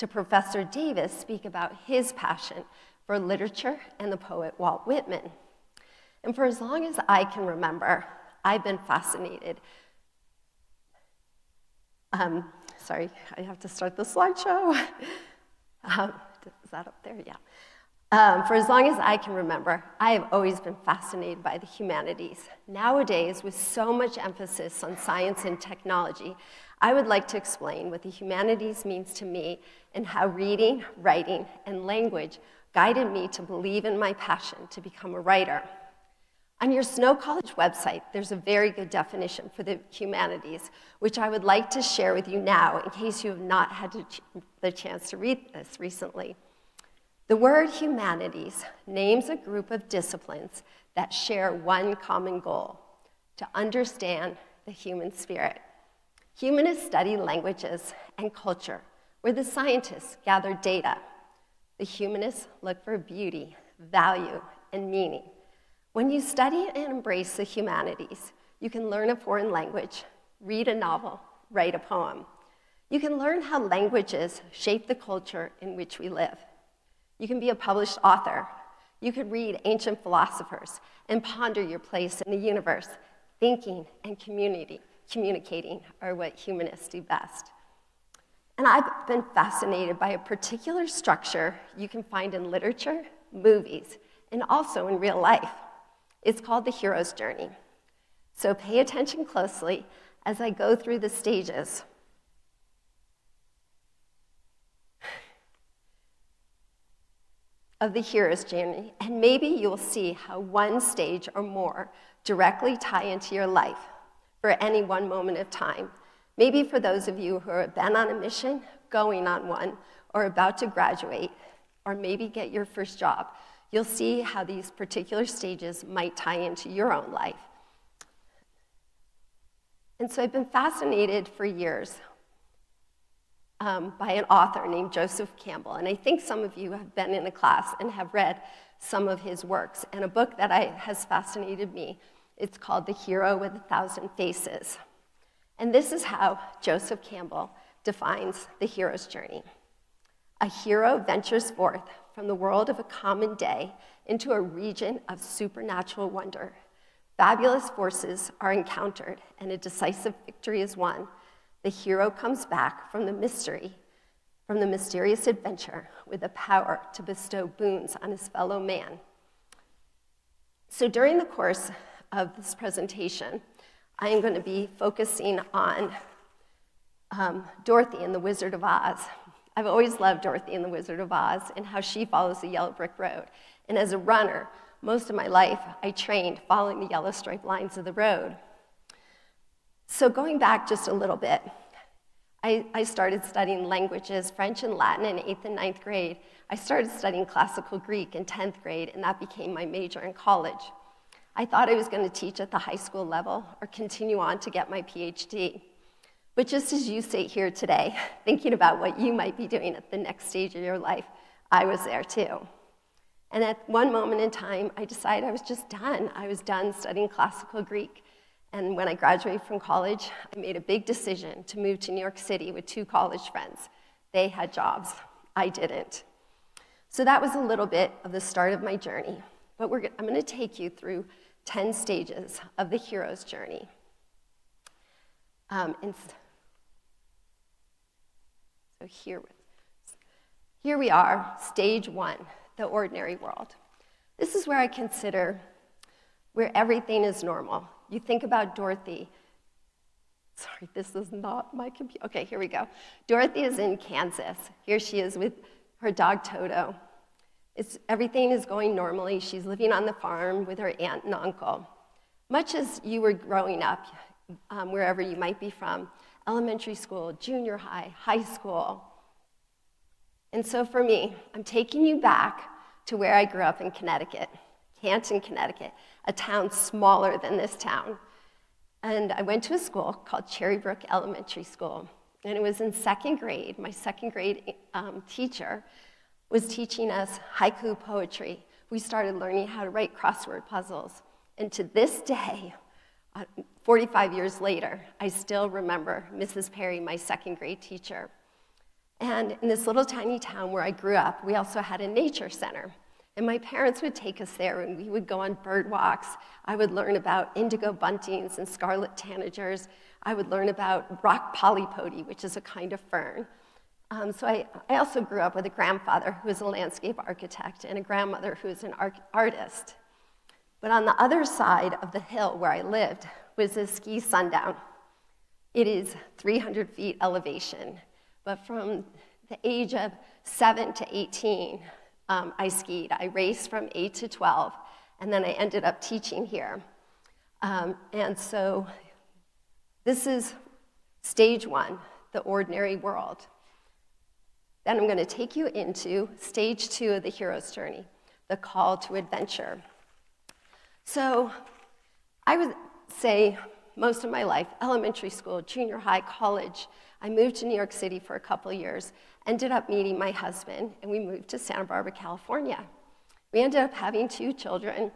to Professor Davis speak about his passion for literature and the poet Walt Whitman. And for as long as I can remember, I've been fascinated. Sorry, I have to start the slideshow. Is that up there? Yeah. For as long as I can remember, I have always been fascinated by the humanities. Nowadays, with so much emphasis on science and technology, I would like to explain what the humanities means to me and how reading, writing, and language guided me to believe in my passion to become a writer. On your Snow College website, there's a very good definition for the humanities, which I would like to share with you now in case you have not had the chance to read this recently. The word humanities names a group of disciplines that share one common goal: to understand the human spirit. Humanists study languages and culture, where the scientists gather data. The humanists look for beauty, value, and meaning. When you study and embrace the humanities, you can learn a foreign language, read a novel, write a poem. You can learn how languages shape the culture in which we live. You can be a published author. You could read ancient philosophers and ponder your place in the universe. Thinking and communicating are what humanists do best. And I've been fascinated by a particular structure you can find in literature, movies, and also in real life. It's called the hero's journey. So pay attention closely as I go through the stages. Of the hero's journey, and maybe you'll see how one stage or more directly tie into your life for any one moment of time. Maybe for those of you who have been on a mission, going on one, or about to graduate, or maybe get your first job, you'll see how these particular stages might tie into your own life. And so I've been fascinated for years by an author named Joseph Campbell. And I think some of you have been in a class and have read some of his works. And a book that has fascinated me, it's called The Hero with 1,000 Faces. And this is how Joseph Campbell defines the hero's journey. A hero ventures forth from the world of a common day into a region of supernatural wonder. Fabulous forces are encountered, and a decisive victory is won. The hero comes back from the mysterious adventure with the power to bestow boons on his fellow man. So during the course of this presentation, I am going to be focusing on Dorothy and the Wizard of Oz. I've always loved Dorothy and the Wizard of Oz and how she follows the yellow brick road. And as a runner, most of my life, I trained following the yellow striped lines of the road. So going back just a little bit, I started studying languages, French and Latin in 8th and 9th grade. I started studying classical Greek in 10th grade, and that became my major in college. I thought I was going to teach at the high school level or continue on to get my PhD. But just as you sit here today, thinking about what you might be doing at the next stage of your life, I was there too. And at one moment in time, I decided I was just done. I was done studying classical Greek. And when I graduated from college, I made a big decision to move to New York City with 2 college friends. They had jobs. I didn't. So that was a little bit of the start of my journey. But I'm going to take you through 10 stages of the hero's journey. So here we are, stage 1, the ordinary world. This is where I consider where everything is normal. You think about Dorothy. Sorry, this is not my computer. Okay, here we go. Dorothy is in Kansas. Here she is with her dog Toto. Everything is going normally. She's living on the farm with her aunt and uncle. Much as you were growing up, wherever you might be from, elementary school, junior high, high school. And so for me, I'm taking you back to where I grew up in Connecticut, Canton, Connecticut, a town smaller than this town. And I went to a school called Cherry Brook Elementary School. And it was in 2nd grade. My 2nd grade teacher was teaching us haiku poetry. We started learning how to write crossword puzzles. And to this day, 45 years later, I still remember Mrs. Perry, my 2nd grade teacher. And in this little tiny town where I grew up, we also had a nature center. And my parents would take us there, and we would go on bird walks. I would learn about indigo buntings and scarlet tanagers. I would learn about rock polypody, which is a kind of fern. So I also grew up with a grandfather who was a landscape architect and a grandmother who was an artist. But on the other side of the hill where I lived was a ski sundown. It is 300 feet elevation, but from the age of 7 to 18, I skied. I raced from 8 to 12, and then I ended up teaching here. And so this is stage 1, the ordinary world. Then I'm going to take you into stage 2 of the hero's journey, the call to adventure. So I would say most of my life, elementary school, junior high, college, I moved to New York City for a couple years, ended up meeting my husband, and we moved to Santa Barbara, California. We ended up having 2 children.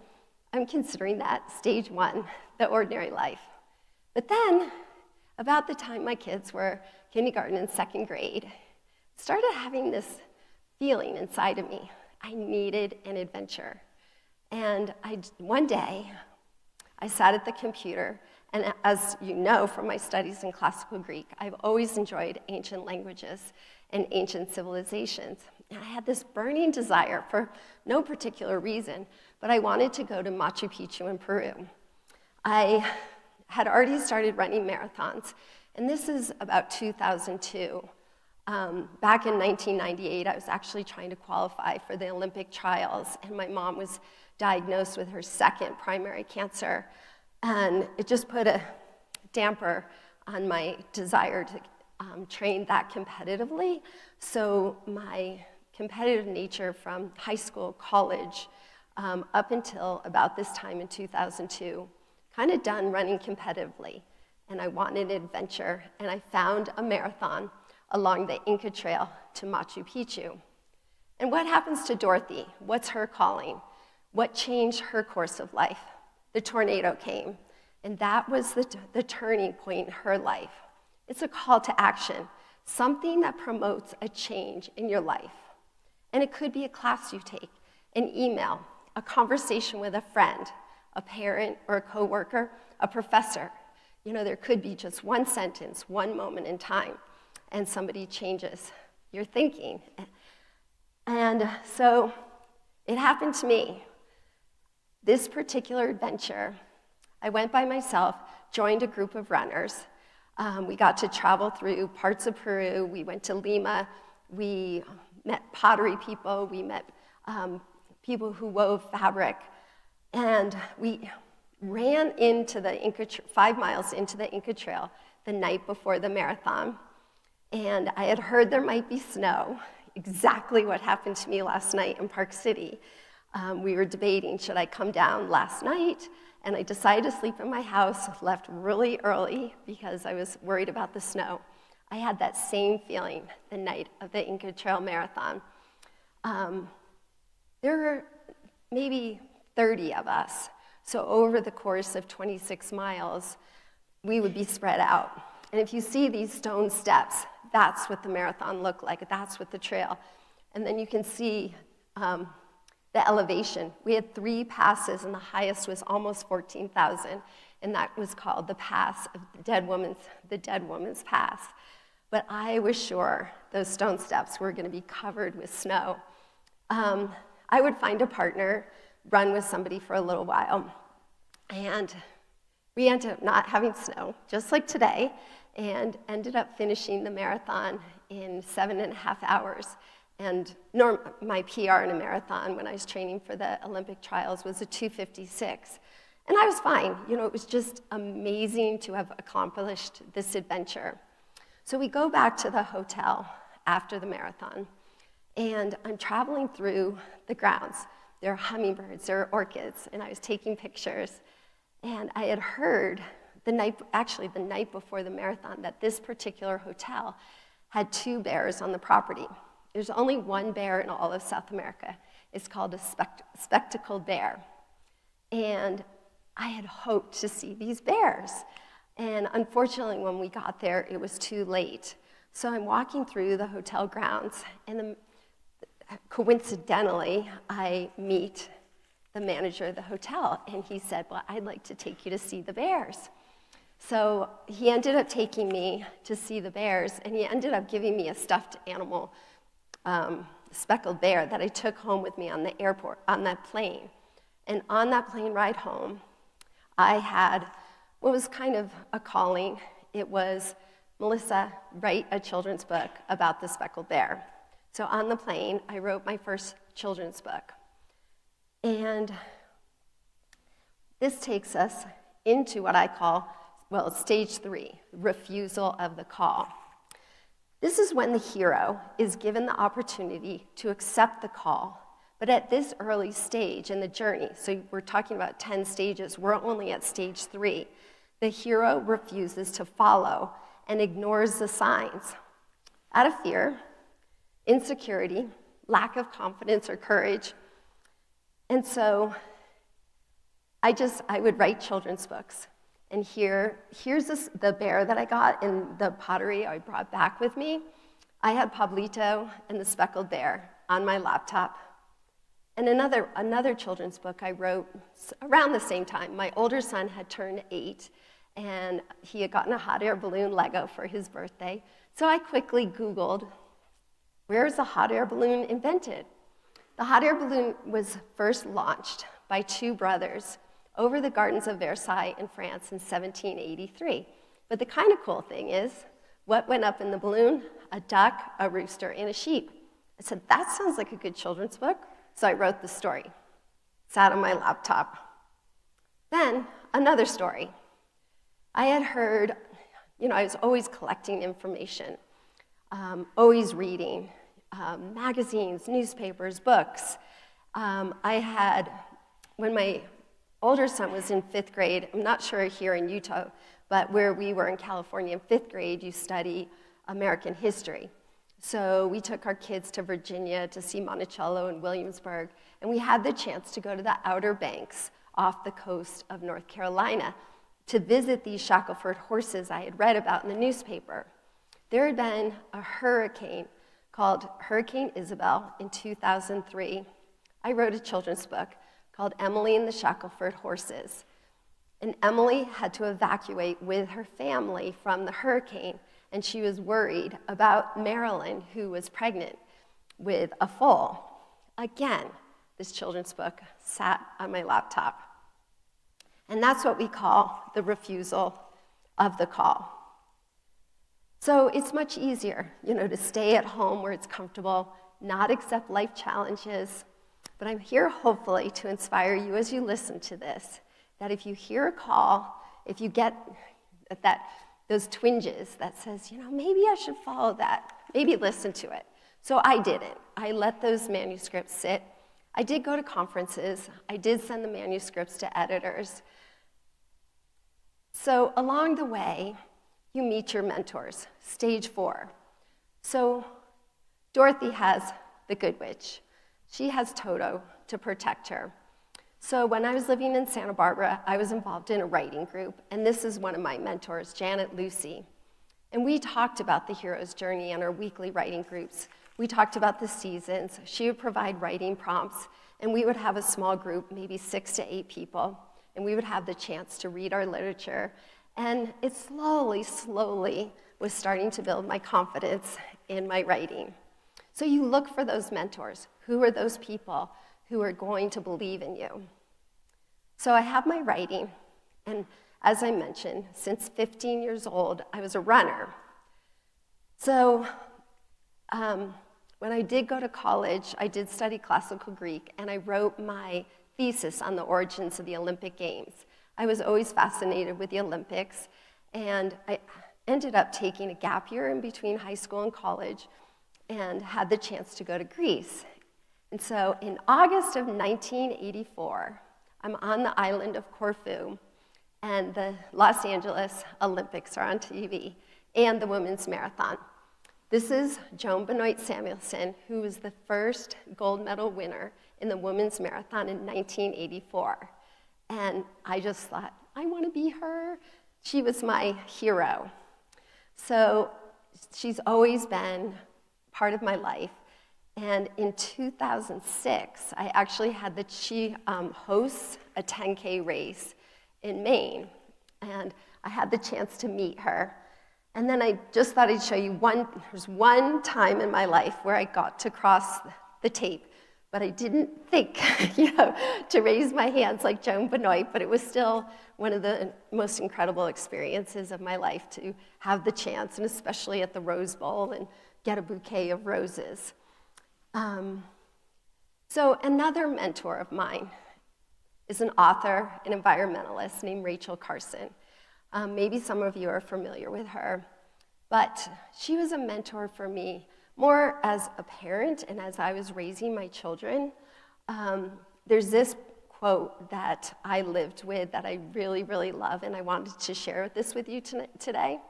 I'm considering that stage 1, the ordinary life. But then, about the time my kids were kindergarten and 2nd grade, I started having this feeling inside of me. I needed an adventure. And one day, I sat at the computer, and as you know from my studies in classical Greek, I've always enjoyed ancient languages and ancient civilizations. And I had this burning desire for no particular reason, but I wanted to go to Machu Picchu in Peru. I had already started running marathons, and this is about 2002. Back in 1998, I was actually trying to qualify for the Olympic trials, and my mom was diagnosed with her 2nd primary cancer. And it just put a damper on my desire to train that competitively. So my competitive nature from high school, college, up until about this time in 2002, kind of done running competitively. And I wanted an adventure, and I found a marathon along the Inca Trail to Machu Picchu. And what happens to Dorothy? What's her calling? What changed her course of life? The tornado came, and that was the turning point in her life. It's a call to action, something that promotes a change in your life. And it could be a class you take, an email, a conversation with a friend, a parent or a coworker, a professor. You know, there could be just one sentence, one moment in time, and somebody changes your thinking. And so it happened to me. This particular adventure, I went by myself, joined a group of runners. We got to travel through parts of Peru. We went to Lima. We met pottery people. We met people who wove fabric. And we ran into the 5 miles into the Inca Trail the night before the marathon. And I had heard there might be snow, exactly what happened to me last night in Park City. We were debating, should I come down last night? And I decided to sleep in my house, left really early because I was worried about the snow. I had that same feeling the night of the Inca Trail Marathon. There were maybe 30 of us. So over the course of 26 miles, we would be spread out. And if you see these stone steps, that's what the marathon looked like. That's what the trail. And then you can see the elevation. We had 3 passes, and the highest was almost 14,000, and that was called the Pass of the Dead Woman's Pass. But I was sure those stone steps were going to be covered with snow. I would find a partner, run with somebody for a little while, and we ended up not having snow, just like today, and ended up finishing the marathon in 7.5 hours. And my PR in a marathon when I was training for the Olympic trials was a 2:56. And I was fine. You know, it was just amazing to have accomplished this adventure. So we go back to the hotel after the marathon, and I'm traveling through the grounds. There are hummingbirds, there are orchids, and I was taking pictures. And I had heard the night before the marathon that this particular hotel had 2 bears on the property. There's only 1 bear in all of South America. It's called a spectacled bear. And I had hoped to see these bears. And unfortunately, when we got there, it was too late. So I'm walking through the hotel grounds, and coincidentally, I meet the manager of the hotel, and he said, well, I'd like to take you to see the bears. So he ended up taking me to see the bears, and he ended up giving me a stuffed animal, speckled bear, that I took home with me on that plane. And on that plane ride home, I had what was kind of a calling. It was, Melissa, write a children's book about the speckled bear. So on the plane, I wrote my first children's book. And this takes us into what I call, well, stage 3, refusal of the call. This is when the hero is given the opportunity to accept the call, but at this early stage in the journey, so we're talking about 10 stages, we're only at stage 3, the hero refuses to follow and ignores the signs out of fear, insecurity, lack of confidence or courage. And so I would write children's books. And here's the bear that I got in the pottery I brought back with me. I had Pablito and the speckled bear on my laptop. And another children's book I wrote around the same time. My older son had turned 8, and he had gotten a hot air balloon Lego for his birthday. So I quickly Googled, where is a hot air balloon invented? The hot air balloon was first launched by 2 brothers over the gardens of Versailles in France in 1783. But the kind of cool thing is, what went up in the balloon? A duck, a rooster, and a sheep. I said, that sounds like a good children's book. So I wrote the story. Sat on my laptop. Then, another story. I had heard, I was always collecting information, always reading, magazines, newspapers, books. When my older son was in 5th grade, I'm not sure here in Utah, but where we were in California in 5th grade, you study American history. So we took our kids to Virginia to see Monticello and Williamsburg, and we had the chance to go to the Outer Banks off the coast of North Carolina to visit these Shackelford horses I had read about in the newspaper. There had been a hurricane called Hurricane Isabel in 2003. I wrote a children's book called Emily and the Shackelford Horses. And Emily had to evacuate with her family from the hurricane, and she was worried about Marilyn, who was pregnant with a foal. Again, this children's book sat on my laptop. And that's what we call the refusal of the call. So it's much easier, to stay at home where it's comfortable, not accept life challenges. But I'm here hopefully to inspire you as you listen to this, that if you hear a call, if you get those twinges that says, maybe I should follow that, maybe listen to it. So I didn't. I let those manuscripts sit. I did go to conferences. I did send the manuscripts to editors. So along the way, you meet your mentors, stage 4. So Dorothy has the Good Witch. She has Toto to protect her. So when I was living in Santa Barbara, I was involved in a writing group, and this is one of my mentors, Janet Lucy. And we talked about the hero's journey in our weekly writing groups. We talked about the seasons. She would provide writing prompts, and we would have a small group, maybe 6 to 8 people, and we would have the chance to read our literature. And it slowly was starting to build my confidence in my writing. So you look for those mentors. Who are those people who are going to believe in you? So I have my writing, and as I mentioned, since 15 years old, I was a runner. So when I did go to college, I did study classical Greek, and I wrote my thesis on the origins of the Olympic Games. I was always fascinated with the Olympics, and I ended up taking a gap year in between high school and college and had the chance to go to Greece. And so in August of 1984, I'm on the island of Corfu, and the Los Angeles Olympics are on TV, and the women's marathon. This is Joan Benoit Samuelson, who was the first gold medal winner in the women's marathon in 1984. And I just thought, I want to be her. She was my hero. So she's always been part of my life. And in 2006, I actually had she hosts a 10K race in Maine. And I had the chance to meet her. And then I just thought I'd show you there's one time in my life where I got to cross the tape, but I didn't think, to raise my hands like Joan Benoit, but it was still one of the most incredible experiences of my life to have the chance, and especially at the Rose Bowl, and get a bouquet of roses. So another mentor of mine is an author, an environmentalist named Rachel Carson. Maybe some of you are familiar with her, but she was a mentor for me more as a parent and as I was raising my children. There's this quote that I lived with that I really, really love, and I wanted to share this with you today.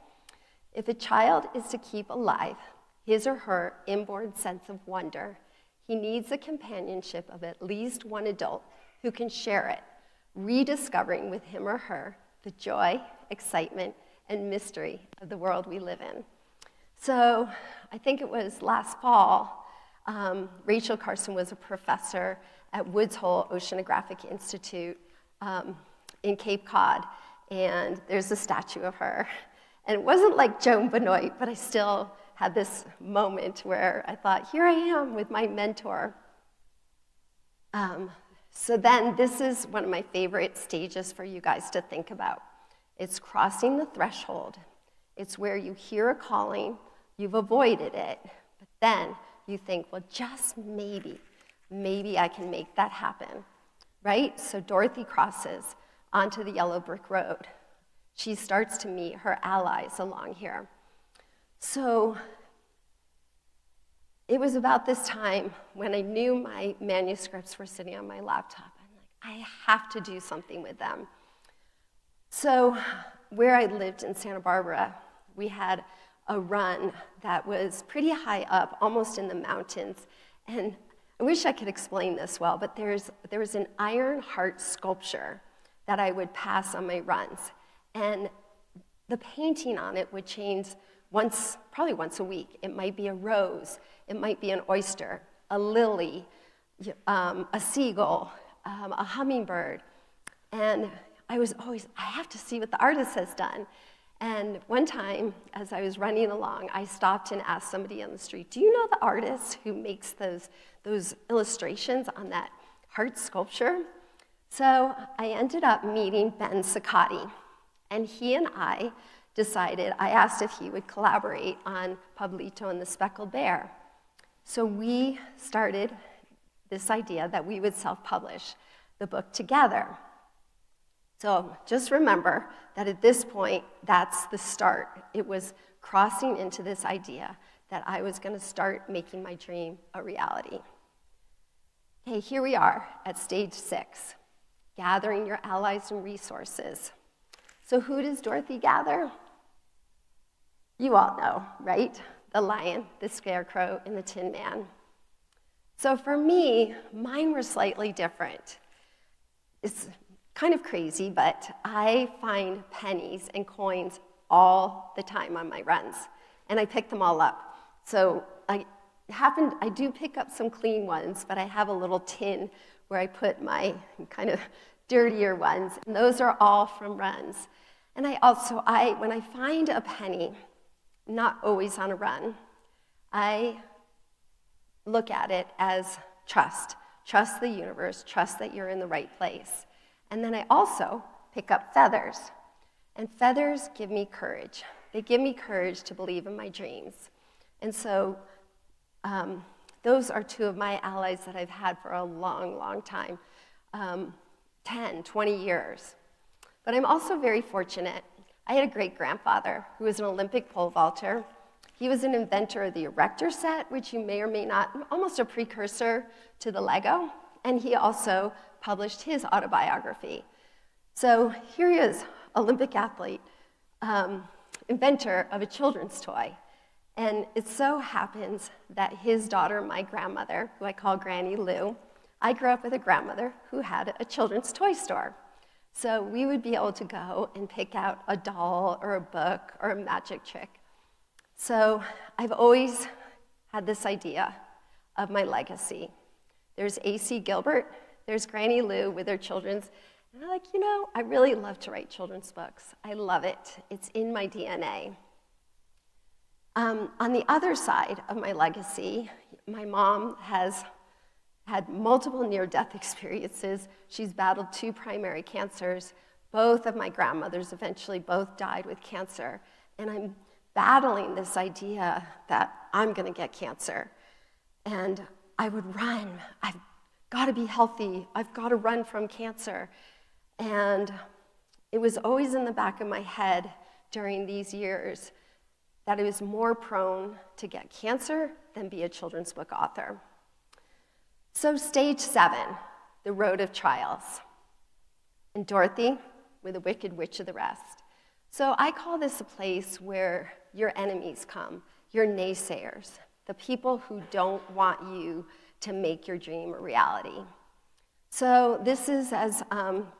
If a child is to keep alive his or her inborn sense of wonder, he needs the companionship of at least one adult who can share it, rediscovering with him or her the joy, excitement, and mystery of the world we live in. So I think it was last fall, Rachel Carson was a professor at Woods Hole Oceanographic Institute in Cape Cod, and there's a statue of her. And it wasn't like Joan Benoit, but I still had this moment where I thought, here I am with my mentor. So then this is one of my favorite stages for you guys to think about. It's crossing the threshold. It's where you hear a calling, you've avoided it, but then you think, well, just maybe I can make that happen, right? So Dorothy crosses onto the yellow brick road. She starts to meet her allies along here. So it was about this time when I knew my manuscripts were sitting on my laptop. I'm like, I have to do something with them. So where I lived in Santa Barbara, we had a run that was pretty high up, almost in the mountains. And I wish I could explain this well, but there was an iron heart sculpture that I would pass on my runs. And the painting on it would change probably once a week. It might be a rose, it might be an oyster, a lily, a seagull, a hummingbird. And I was always, I have to see what the artist has done. And one time, as I was running along, I stopped and asked somebody on the street, do you know the artist who makes those illustrations on that heart sculpture? So I ended up meeting Ben Sicati, and he and I asked if he would collaborate on Pablito and the Speckled Bear. So we started this idea that we would self-publish the book together. So just remember that at this point, that's the start. It was crossing into this idea that I was going to start making my dream a reality. Okay, here we are at stage 6, gathering your allies and resources. So who does Dorothy gather? You all know, right? The lion, the scarecrow, and the Tin Man. So for me, mine were slightly different. It's kind of crazy, but I find pennies and coins all the time on my runs, and I pick them all up. So I do pick up some clean ones, but I have a little tin where I put my kind of dirtier ones, and those are all from runs. And when I find a penny, not always on a run, I look at it as trust. Trust the universe, trust that you're in the right place. And then I also pick up feathers. And feathers give me courage. They give me courage to believe in my dreams. And so those are two of my allies that I've had for a long, long time, 10, 20 years. But I'm also very fortunate. I had a great-grandfather who was an Olympic pole vaulter. He was an inventor of the erector set, which you may or may not, almost a precursor to the Lego. And he also published his autobiography. So here he is, Olympic athlete, inventor of a children's toy. And it so happens that his daughter, my grandmother, who I call Granny Lou, I grew up with a grandmother who had a children's toy store. So we would be able to go and pick out a doll or a book or a magic trick. So I've always had this idea of my legacy. There's A.C. Gilbert, there's Granny Lou with her children's, and I'm like, I really love to write children's books. I love it. It's in my DNA. On the other side of my legacy, my mom has had multiple near-death experiences. She's battled 2 primary cancers. Both of my grandmothers eventually both died with cancer. And I'm battling this idea that I'm going to get cancer. And I would run. I've got to be healthy. I've got to run from cancer. And it was always in the back of my head during these years that I was more prone to get cancer than be a children's book author. So stage 7, the road of trials. And Dorothy, with the Wicked Witch of the West. So I call this a place where your enemies come, your naysayers, the people who don't want you to make your dream a reality. So this is, as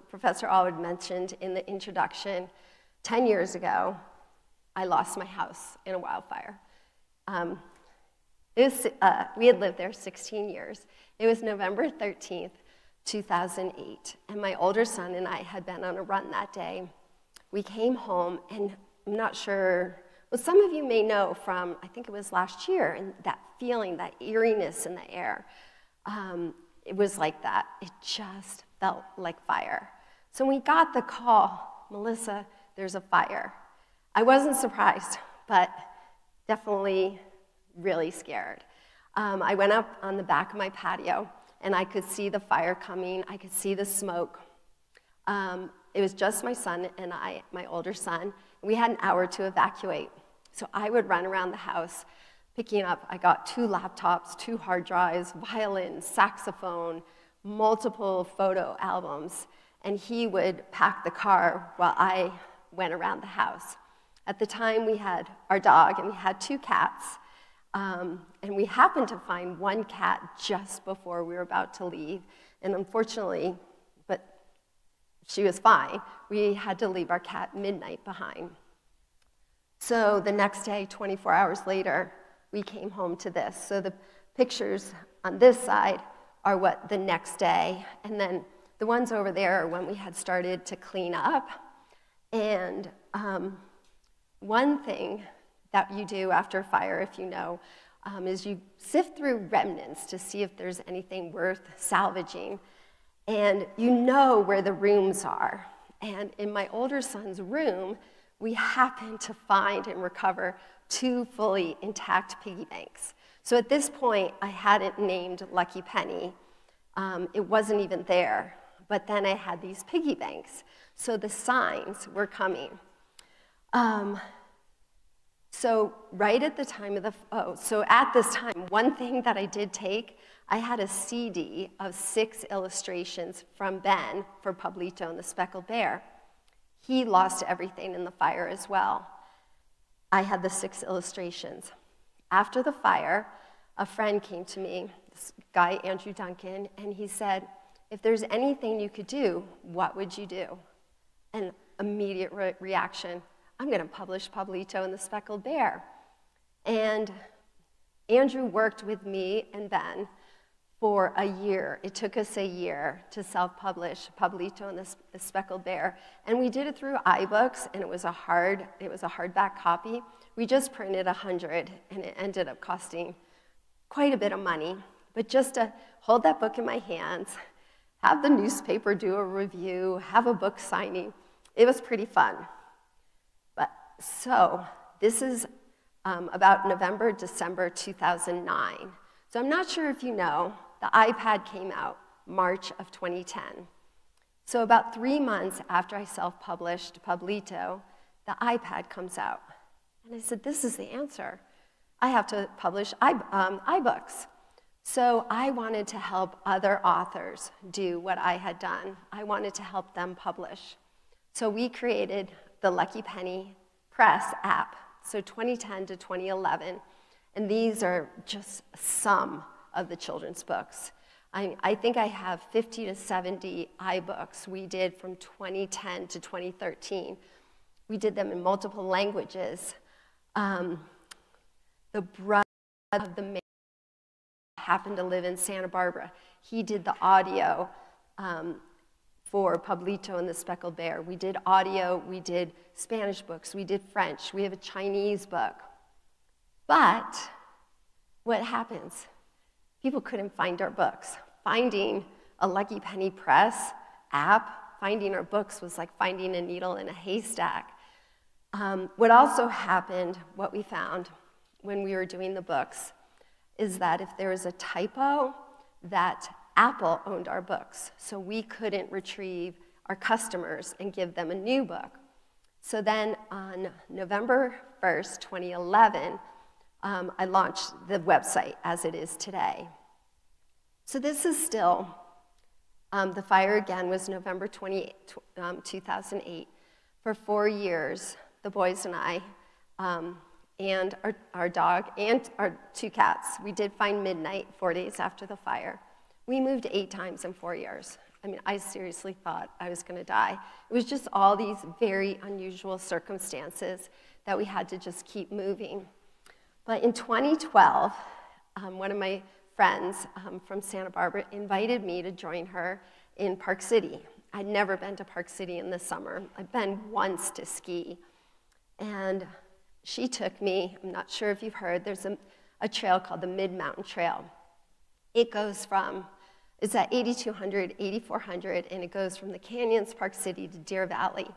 Professor Allwood mentioned in the introduction, 10 years ago, I lost my house in a wildfire. We had lived there 16 years. It was November 13th, 2008, and my older son and I had been on a run that day. We came home, and I'm not sure, well, some of you may know from, I think it was last year, and that feeling, that eeriness in the air. It was like that. It just felt like fire. So when we got the call, Melissa, there's a fire. I wasn't surprised, but definitely really scared. I went up on the back of my patio, and I could see the fire coming. I could see the smoke. It was just my son and I, my older son. We had an hour to evacuate. So I would run around the house picking up, I got 2 laptops, 2 hard drives, violin, saxophone, multiple photo albums, and he would pack the car while I went around the house. At the time, we had our dog, and we had 2 cats, and we happened to find 1 cat just before we were about to leave, and unfortunately, but she was fine, we had to leave our cat midnight behind. So the next day, 24 hours later, we came home to this. So the pictures on this side are what the next day, and then the ones over there are when we had started to clean up. And one thing that you do after a fire, if you know, is you sift through remnants to see if there's anything worth salvaging. And you know where the rooms are. And in my older son's room, we happened to find and recover 2 fully intact piggy banks. So at this point, I hadn't named Lucky Penny. It wasn't even there. But then I had these piggy banks. So the signs were coming. So right at the time of the, so at this time, one thing that I did take, I had a CD of 6 illustrations from Ben for Pablito and the Speckled Bear. He lost everything in the fire as well. I had the 6 illustrations. After the fire, a friend came to me, this guy, Andrew Duncan, and he said, if there's anything you could do, what would you do? And immediate reaction, I'm going to publish Pablito and the Speckled Bear. And Andrew worked with me and Ben for a year. It took us a year to self-publish Pablito and the Speckled Bear. And we did it through iBooks, and it was a hardback copy. We just printed 100, and it ended up costing quite a bit of money. But just to hold that book in my hands, have the newspaper do a review, have a book signing, it was pretty fun. So this is about November, December 2009. So I'm not sure if you know, the iPad came out March of 2010. So about 3 months after I self-published Pablito, the iPad comes out. And I said, this is the answer. I have to publish iBooks. So I wanted to help other authors do what I had done. I wanted to help them publish. So we created the Lucky Penny Press app, so 2010 to 2011, and these are just some of the children's books. I think I have 50 to 70 iBooks we did from 2010 to 2013. We did them in multiple languages. the brother of the man happened to live in Santa Barbara. He did the audio for Pablito and the Speckled Bear. We did audio, we did Spanish books, we did French, we have a Chinese book. But what happens? People couldn't find our books. Finding a Lucky Penny Press app, finding our books was like finding a needle in a haystack. What also happened, what we found when we were doing the books, is that if there was a typo, that Apple owned our books, so we couldn't retrieve our customers and give them a new book. So then on November 1st, 2011, I launched the website as it is today. So this is still, the fire again was November 28, 2008. For 4 years, the boys and I, and our dog and our 2 cats, we did find midnight 4 days after the fire. We moved 8 times in 4 years. I mean, I seriously thought I was gonna die. It was just all these very unusual circumstances that we had to just keep moving. But in 2012, one of my friends from Santa Barbara invited me to join her in Park City. I'd never been to Park City in the summer. I'd been once to ski. And she took me, I'm not sure if you've heard, there's a trail called the Mid-Mountain Trail. It goes from, it's at 8,200, 8,400, and it goes from the canyons, Park City, to Deer Valley.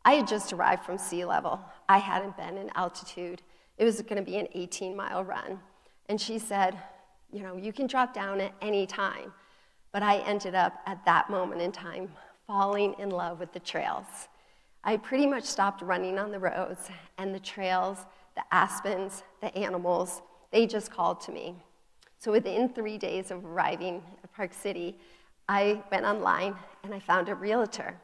I had just arrived from sea level. I hadn't been in altitude. It was gonna be an 18-mile run. And she said, you know, you can drop down at any time. But I ended up, at that moment in time, falling in love with the trails. I pretty much stopped running on the roads, and the trails, the aspens, the animals, they just called to me. So within 3 days of arriving at Park City, I went online and I found a realtor.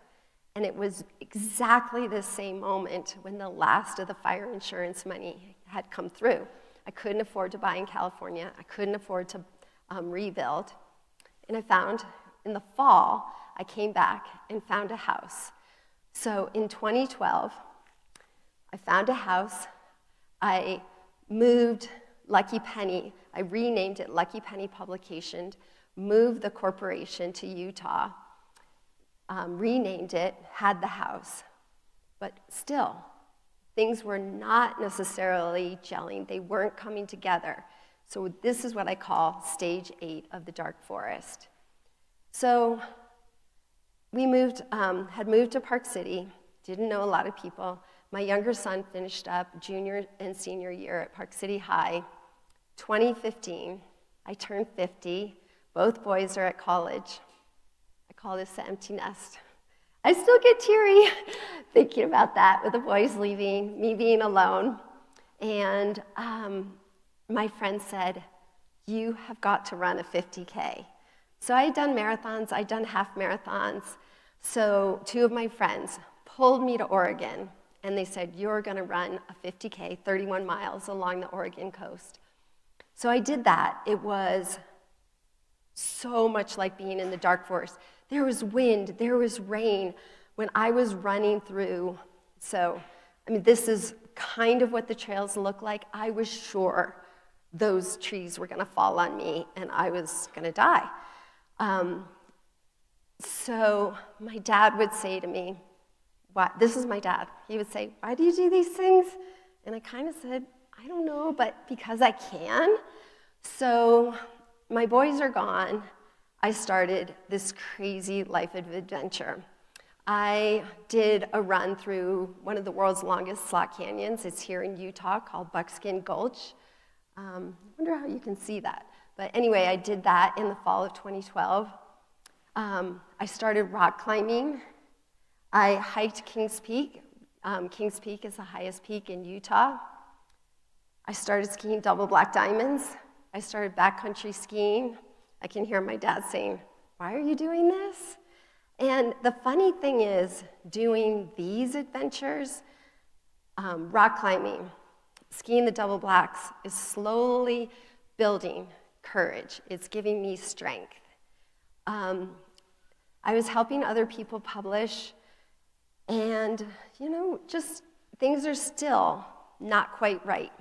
And it was exactly the same moment when the last of the fire insurance money had come through. I couldn't afford to buy in California. I couldn't afford to rebuild. And I found, in the fall, I came back and found a house. So in 2012, I found a house. I moved Lucky Penny. I renamed it Lucky Penny Publication, moved the corporation to Utah, renamed it, had the house. But still, things were not necessarily gelling. They weren't coming together. So this is what I call stage 8 of the dark forest. So we had moved to Park City, didn't know a lot of people. My younger son finished up junior and senior year at Park City High. 2015, I turned 50. Both boys are at college. I call this the empty nest. I still get teary thinking about that, with the boys leaving, me being alone. And my friend said, you have got to run a 50K. So I had done marathons, I'd done half marathons. So 2 of my friends pulled me to Oregon, and they said, you're gonna run a 50K, 31 miles along the Oregon coast. So I did that. It was so much like being in the dark forest. There was wind, there was rain. When I was running through, so, I mean, this is kind of what the trails look like. I was sure those trees were gonna fall on me and I was gonna die. So my dad would say to me, this is my dad, he would say, why do you do these things? And I kind of said, I don't know, but because I can. So my boys are gone. I started this crazy life of adventure. I did a run through one of the world's longest slot canyons. It's here in Utah, called Buckskin Gulch. I wonder how you can see that. But anyway, I did that in the fall of 2012. I started rock climbing. I hiked Kings Peak. Kings Peak is the highest peak in Utah. I started skiing double black diamonds. I started backcountry skiing. I can hear my dad saying, why are you doing this? And the funny thing is, doing these adventures, rock climbing, skiing the double blacks, is slowly building courage. It's giving me strength. I was helping other people publish, and, you know, just things are still not quite right.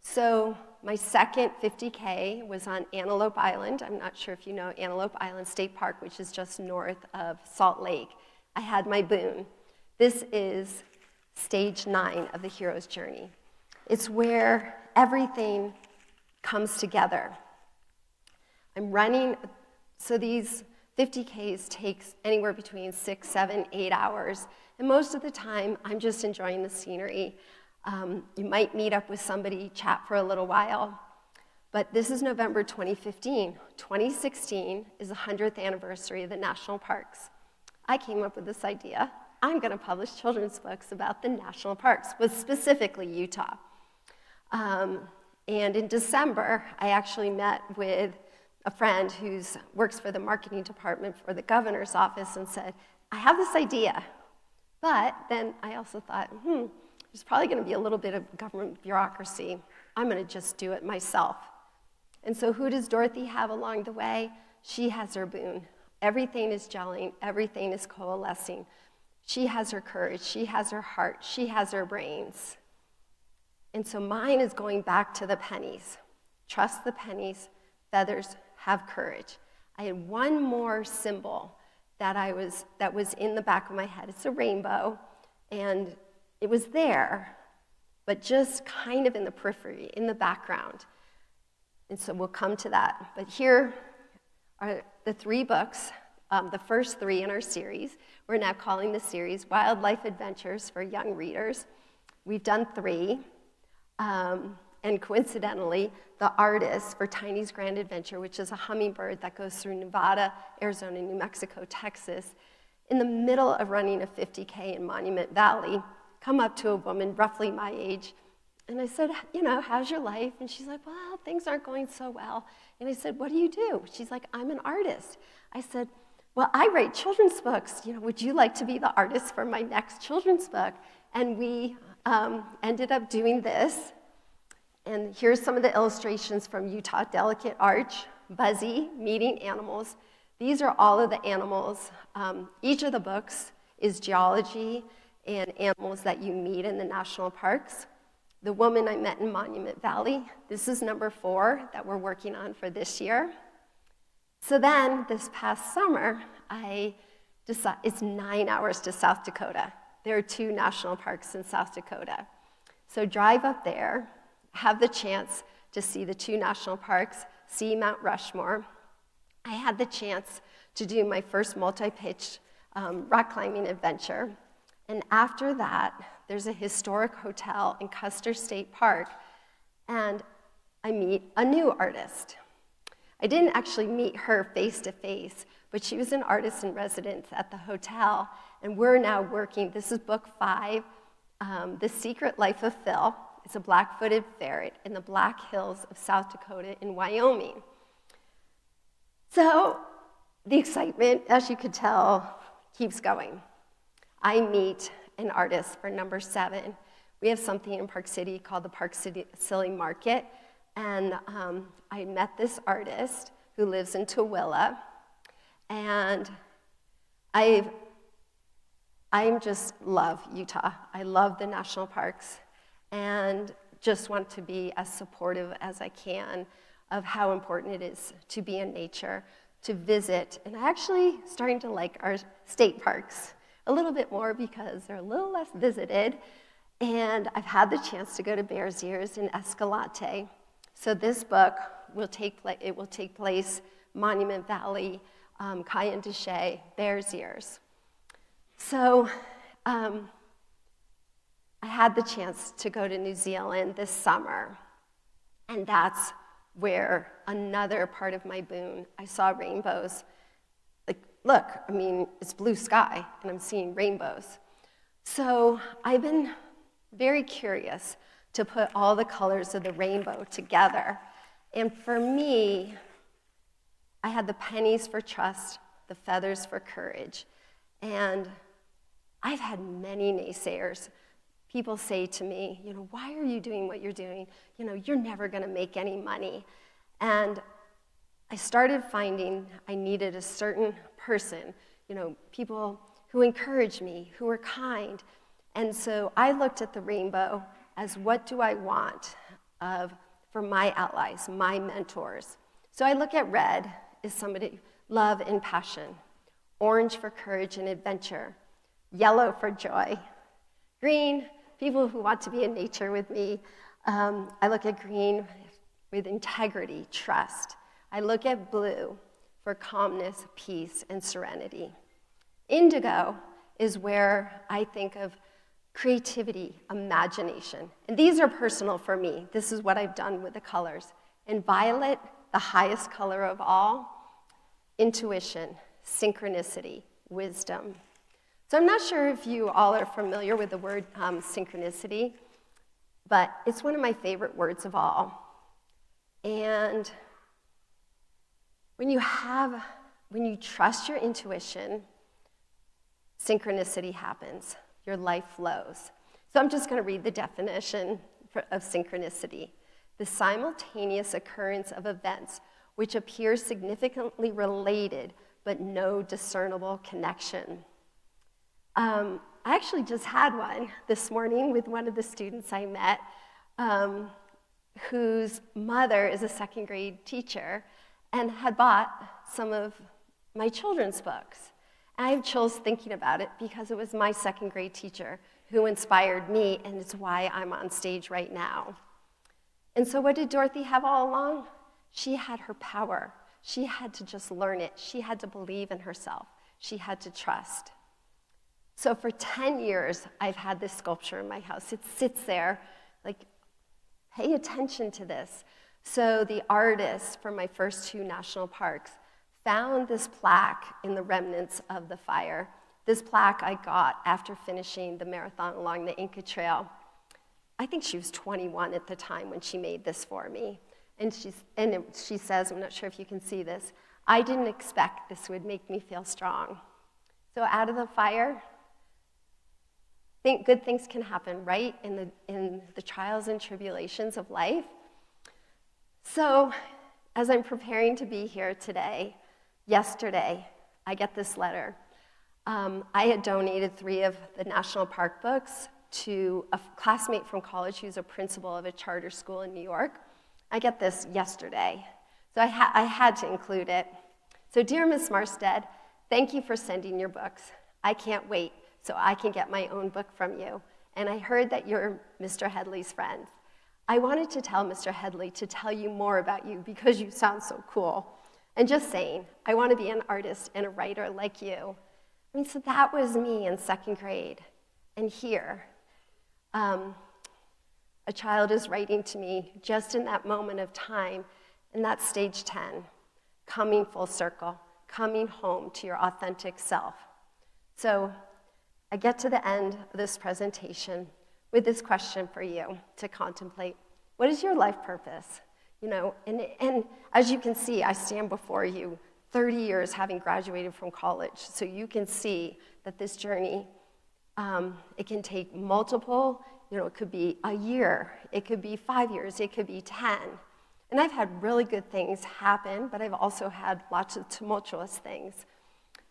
So my second 50K was on Antelope Island. I'm not sure if you know Antelope Island State Park, which is just north of Salt Lake. I had my boon. This is stage 9 of the hero's journey. It's where everything comes together. I'm running, so these 50Ks takes anywhere between 6, 7, 8 hours. And most of the time, I'm just enjoying the scenery. You might meet up with somebody, chat for a little while. But this is November 2015. 2016 is the 100th anniversary of the national parks. I came up with this idea. I'm going to publish children's books about the national parks, but specifically Utah. And in December, I actually met with a friend who works for the marketing department for the governor's office and said, I have this idea. But then I also thought, there's probably going to be a little bit of government bureaucracy. I'm going to just do it myself. And so who does Dorothy have along the way? She has her boon. Everything is gelling. Everything is coalescing. She has her courage. She has her heart. She has her brains. And so mine is going back to the pennies. Trust the pennies. Feathers, have courage. I had one more symbol that was in the back of my head. It's a rainbow. And it was there, but just kind of in the periphery, in the background. And so we'll come to that. But here are the 3 books, the first 3 in our series. We're now calling the series Wildlife Adventures for Young Readers. We've done 3. And coincidentally, the artist for Tiny's Grand Adventure, which is a hummingbird that goes through Nevada, Arizona, New Mexico, Texas, in the middle of running a 50K in Monument Valley, come up to a woman roughly my age, and I said, how's your life? And she's like, well, things aren't going so well. And I said, what do you do? She's like, I'm an artist. I said, well, I write children's books. Would you like to be the artist for my next children's book? And we ended up doing this. And here's some of the illustrations from Utah Delicate Arch, Buzzy, Meeting Animals. These are all of the animals. Each of the books is geology and animals that you meet in the national parks. The woman I met in Monument Valley, this is number 4 that we're working on for this year. So then, this past summer, it's 9 hours to South Dakota. There are 2 national parks in South Dakota. So drive up there, have the chance to see the 2 national parks, see Mount Rushmore. I had the chance to do my first multi-pitch rock climbing adventure. And after that, there's a historic hotel in Custer State Park, and I meet a new artist. I didn't actually meet her face-to-face, but she was an artist in residence at the hotel, and we're now working. This is book 5, The Secret Life of Phil. It's a black-footed ferret in the Black Hills of South Dakota in Wyoming. So the excitement, as you could tell, keeps going. I meet an artist for number 7. We have something in Park City called the Park City Silly Market, and I met this artist who lives in Tooele, and I just love Utah. I love the national parks, and just want to be as supportive as I can of how important it is to be in nature, to visit, and I'm actually starting to like our state parks a little bit more because they're a little less visited, and I've had the chance to go to Bears Ears in Escalante. So this book will take place Monument Valley, Cayenne de Chelly, Bears Ears. So I had the chance to go to New Zealand this summer, and that's where another part of my boon, I saw rainbows. Look, it's blue sky, and I'm seeing rainbows. So I've been very curious to put all the colors of the rainbow together. And for me, I had the pennies for trust, the feathers for courage. And I've had many naysayers. People say to me, why are you doing what you're doing? You're never going to make any money. And I started finding I needed a certain person, people who encouraged me, who were kind. And so I looked at the rainbow as what do I want? for my allies, my mentors. So I look at red as somebody, love and passion, orange for courage and adventure, yellow for joy, green, people who want to be in nature with me. I look at green with integrity, trust. I look at blue for calmness, peace, and serenity. Indigo is where I think of creativity, imagination. And these are personal for me. This is what I've done with the colors. And violet, the highest color of all, intuition, synchronicity, wisdom. So I'm not sure if you all are familiar with the word synchronicity, but it's one of my favorite words of all. And when you trust your intuition, synchronicity happens. Your life flows. So I'm just going to read the definition of synchronicity. The simultaneous occurrence of events which appear significantly related but no discernible connection. I actually just had one this morning with one of the students I met whose mother is a second grade teacher and had bought some of my children's books. And I have chills thinking about it because it was my second grade teacher who inspired me, and it's why I'm on stage right now. And so what did Dorothy have all along? She had her power. She had to just learn it. She had to believe in herself. She had to trust. So for 10 years, I've had this sculpture in my house. It sits there, like, pay attention to this. So the artist for my first 2 national parks found this plaque in the remnants of the fire. This plaque I got after finishing the marathon along the Inca Trail. I think she was 21 at the time when she made this for me. And she says, I'm not sure if you can see this, I didn't expect this would make me feel strong. So out of the fire, good things can happen, right? In the trials and tribulations of life. So as I'm preparing to be here today, yesterday, I get this letter. I had donated 3 of the National Park books to a classmate from college who's a principal of a charter school in New York. I get this yesterday, so I had to include it. So dear Miss Marsted, thank you for sending your books. I can't wait so I can get my own book from you. And I heard that you're Mr. Headley's friend. I wanted to tell Mr. Headley to tell you more about you because you sound so cool. And just saying, I want to be an artist and a writer like you. I mean, so that was me in 2nd grade. And here, a child is writing to me just in that moment of time, and that's stage 10, coming full circle, coming home to your authentic self. So I get to the end of this presentation with this question for you to contemplate. What is your life purpose? You know, and as you can see, I stand before you 30 years having graduated from college, so you can see that this journey, it can take multiple, it could be a year, it could be 5 years, it could be 10. And I've had really good things happen, but I've also had lots of tumultuous things.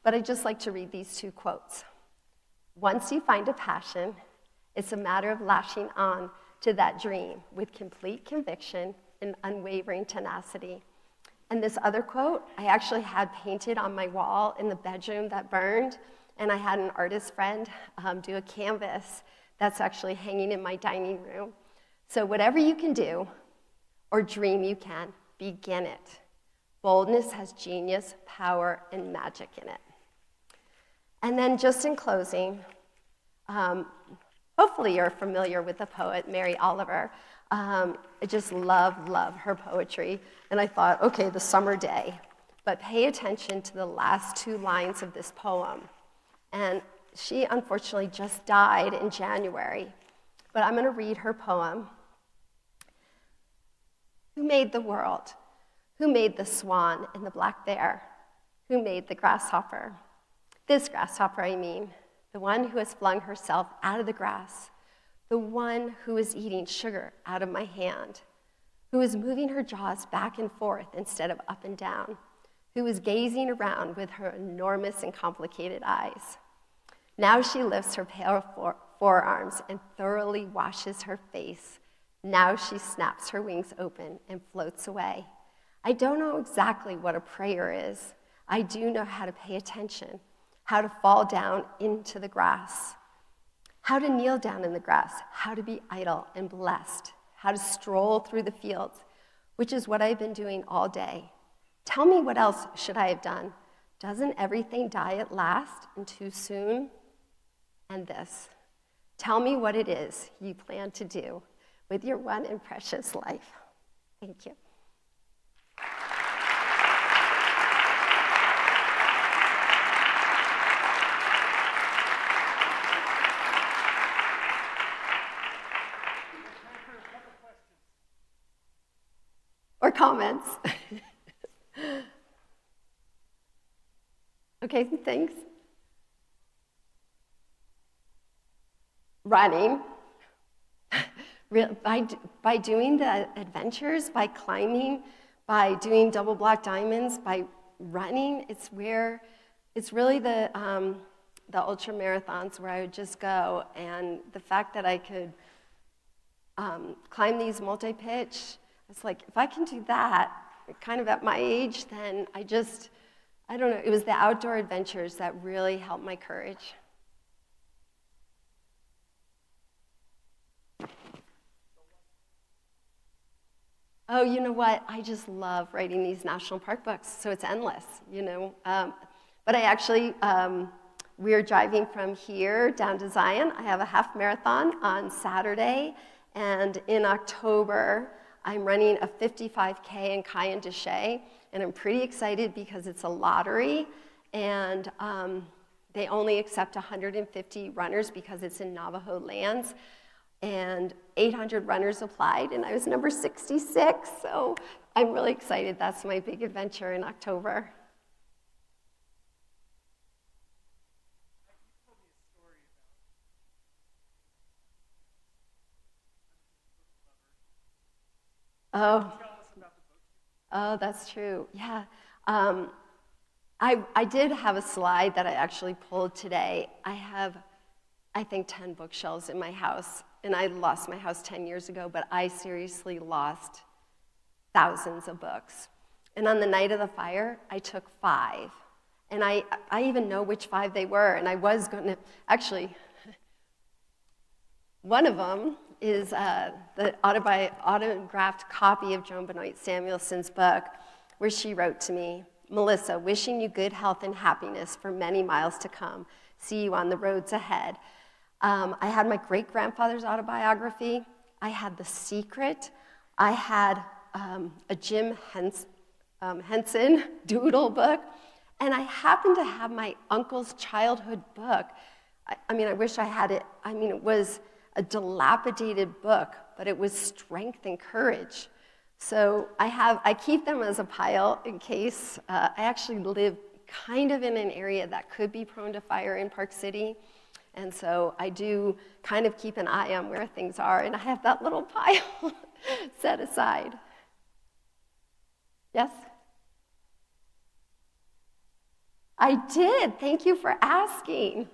But I'd just like to read these 2 quotes. Once you find a passion, it's a matter of lashing on to that dream with complete conviction and unwavering tenacity. And this other quote, I actually had painted on my wall in the bedroom that burned, and I had an artist friend do a canvas that's actually hanging in my dining room. So whatever you can do, or dream you can, begin it. Boldness has genius, power, and magic in it. And then just in closing, hopefully you're familiar with the poet Mary Oliver. I just love her poetry. And I thought, okay, the summer day. But pay attention to the last 2 lines of this poem. And she unfortunately just died in January. But I'm going to read her poem. Who made the world? Who made the swan and the black bear? Who made the grasshopper? This grasshopper, I mean, the one who has flung herself out of the grass, the one who is eating sugar out of my hand, who is moving her jaws back and forth instead of up and down, who is gazing around with her enormous and complicated eyes. Now she lifts her pale forearms and thoroughly washes her face, Now she snaps her wings open and floats away. I don't know exactly what a prayer is. I do know how to pay attention, how to fall down into the grass, how to kneel down in the grass, how to be idle and blessed, how to stroll through the fields, which is what I've been doing all day. Tell me, what else should I have done? Doesn't everything die at last and too soon? And this, tell me what it is you plan to do with your one and precious life. Thank you. Or comments. Okay, thanks. Running. By doing the adventures, by climbing, by doing double black diamonds, by running, it's really the ultra marathons where I would just go, and the fact that I could climb these multi-pitch, it's like, if I can do that, kind of at my age, then I don't know, it was the outdoor adventures that really helped my courage. Oh, you know what? I just love writing these national park books, so it's endless, you know. But I actually, we're driving from here down to Zion. I have a half marathon on Saturday, and in October, I'm running a 55K in Cayenne de Chelly, and I'm pretty excited because it's a lottery, and they only accept 150 runners because it's in Navajo lands. And 800 runners applied, and I was number 66, so I'm really excited. That's my big adventure in October. Oh, that's true. Yeah. I did have a slide that I actually pulled today. I have, I think, 10 bookshelves in my house. And I lost my house 10 years ago, but I seriously lost thousands of books. And on the night of the fire, I took 5. And I even know which 5 they were, and I was going to, actually, one of them is the autographed copy of Joan Benoit Samuelson's book, where she wrote to me, Melissa, wishing you good health and happiness for many miles to come. See you on the roads ahead. I had my great-grandfather's autobiography. I had The Secret. I had a Jim Henson doodle book. And I happened to have my uncle's childhood book. I mean, I wish I had it. I mean, it was a dilapidated book, but it was strength and courage. So I keep them as a pile in case. I actually live kind of in an area that could be prone to fire in Park City. And so I do kind of keep an eye on where things are, and I have that little pile set aside. Yes? I did. Thank you for asking.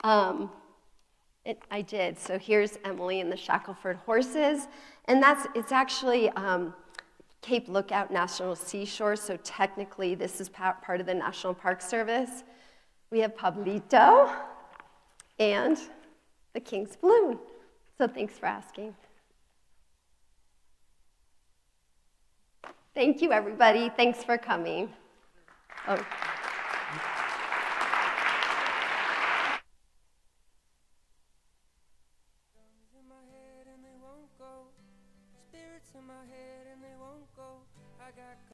I did. So here's Emily and the Shackleford horses, and it's actually Cape Lookout National Seashore, so technically this is part of the National Park Service. We have Pablito and the King's Balloon. So thanks for asking. Thank you, everybody. Thanks for coming. Oh.